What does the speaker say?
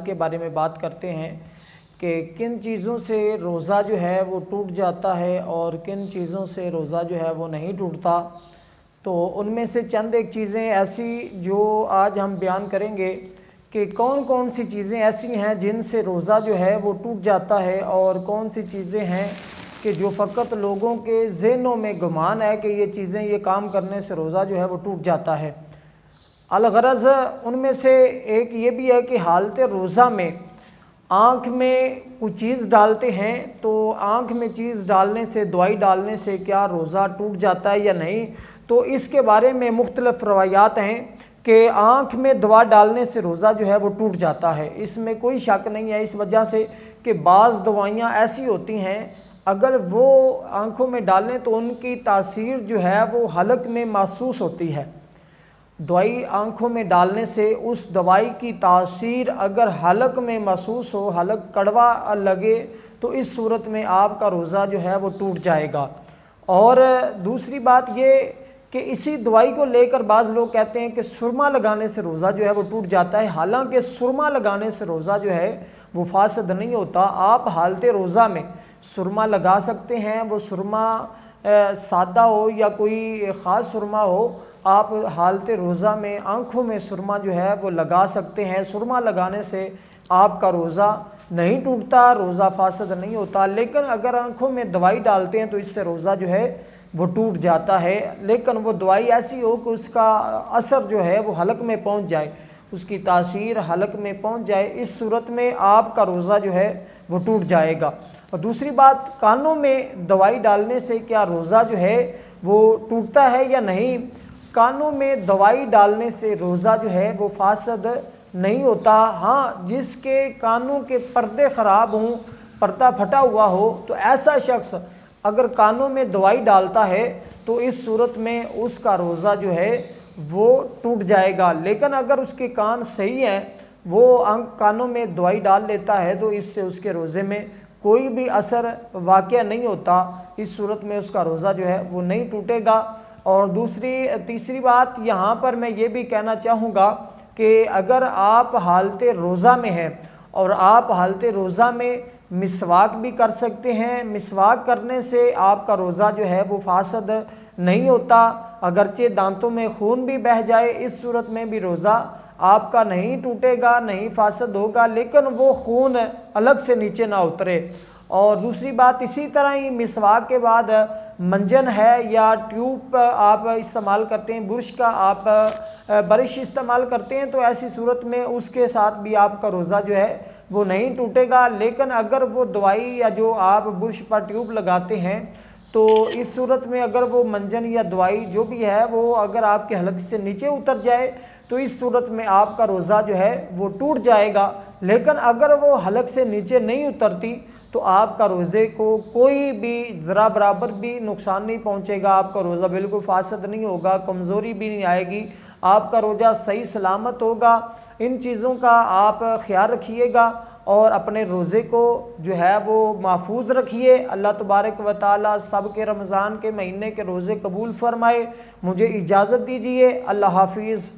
के बारे में बात करते हैं कि किन चीज़ों से रोज़ा जो है वो टूट जाता है और किन चीज़ों से रोज़ा जो है वो नहीं टूटता। तो उनमें से चंद एक चीज़ें ऐसी जो आज हम बयान करेंगे कि कौन कौन सी चीज़ें ऐसी हैं जिनसे रोज़ा जो है वो टूट जाता है और कौन सी चीज़ें हैं कि जो फ़कत लोगों के ज़हनों में गुमान है कि ये चीज़ें ये काम करने से रोज़ा जो है वो टूट जाता है। अलगरज उनमें से एक ये भी है कि हालत रोज़ा में आँख में कोई चीज़ डालते हैं तो आँख में चीज़ डालने से, दवाई डालने से क्या रोज़ा टूट जाता है या नहीं। तो इसके बारे में मुख्तलिफ रवायात हैं कि आँख में दवा डालने से रोज़ा जो है वो टूट जाता है। इसमें कोई शक नहीं है, इस वजह से कि बाज़ दवाइयाँ ऐसी होती हैं अगर वो आँखों में डालें तो उनकी तासीर जो है वो हलक में महसूस होती है। दवाई आँखों में डालने से उस दवाई की तासीर अगर हलक में महसूस हो, हलक कड़वा लगे, तो इस सूरत में आपका रोज़ा जो है वो टूट जाएगा। और दूसरी बात ये कि इसी दवाई को लेकर बाज़ लोग कहते हैं कि सुरमा लगाने से रोज़ा जो है वो टूट जाता है। हालांकि सुरमा लगाने से रोज़ा जो है वो फासद नहीं होता। आप हालत रोज़ा में सुरमा लगा सकते हैं, वो सुरमा सादा हो या कोई ख़ास सुरमा हो, आप हालत रोज़ा में आँखों में सुरमा जो है वो लगा सकते हैं। सुरमा लगाने से आपका रोज़ा नहीं टूटता, रोज़ा फासद नहीं होता। लेकिन अगर आँखों में दवाई डालते हैं तो इससे रोज़ा जो है वो टूट जाता है। लेकिन वो दवाई ऐसी हो कि उसका असर जो है वो हलक में पहुंच जाए, उसकी तासीर हलक में पहुंच जाए, इस सूरत में आपका रोज़ा जो है वो टूट जाएगा। और दूसरी बात, कानों में दवाई डालने से क्या रोज़ा जो है वो टूटता है या नहीं। कानों में दवाई डालने से रोज़ा जो है वो फासद नहीं होता। हाँ, जिसके कानों के पर्दे ख़राब हों, पर्दा फटा हुआ हो, तो ऐसा शख्स अगर कानों में दवाई डालता है तो इस सूरत में उसका रोज़ा जो है वो टूट जाएगा। लेकिन अगर उसके कान सही हैं, वो कानों में दवाई डाल लेता है, तो इससे उसके रोज़े में कोई भी असर वाक़या नहीं होता। इस सूरत में उसका रोज़ा जो है वो नहीं टूटेगा। और तीसरी बात यहाँ पर मैं ये भी कहना चाहूँगा कि अगर आप हालत रोज़ा में हैं और आप हालत रोज़ा में मिसवाक भी कर सकते हैं, मिसवाक करने से आपका रोज़ा जो है वो फासद नहीं होता। अगरचे दांतों में खून भी बह जाए, इस सूरत में भी रोज़ा आपका नहीं टूटेगा, नहीं फासद होगा, लेकिन वो खून अलग से नीचे ना उतरे। और दूसरी बात, इसी तरह ही मिसवाक के बाद मंजन है या ट्यूब आप इस्तेमाल करते हैं, बुरश का आप ब्रश इस्तेमाल करते हैं, तो ऐसी सूरत में उसके साथ भी आपका रोज़ा जो है वो नहीं टूटेगा। लेकिन अगर वो दवाई या जो आप बुरश पर ट्यूब लगाते हैं, तो इस सूरत में अगर वो मंजन या दवाई जो भी है वो अगर आपके हलक से नीचे उतर जाए तो इस सूरत में आपका रोज़ा जो है वो टूट जाएगा। लेकिन अगर वो हलक से नीचे नहीं उतरती तो आपका रोज़े को कोई भी ज़रा बराबर भी नुकसान नहीं पहुंचेगा। आपका रोज़ा बिल्कुल फासद नहीं होगा, कमज़ोरी भी नहीं आएगी, आपका रोज़ा सही सलामत होगा। इन चीज़ों का आप ख्याल रखिएगा और अपने रोज़े को जो है वो महफूज रखिए। अल्लाह तबारक व तआला सब के रमज़ान के महीने के रोज़े कबूल फरमाए। मुझे इजाज़त दीजिए। अल्लाह हाफिज़।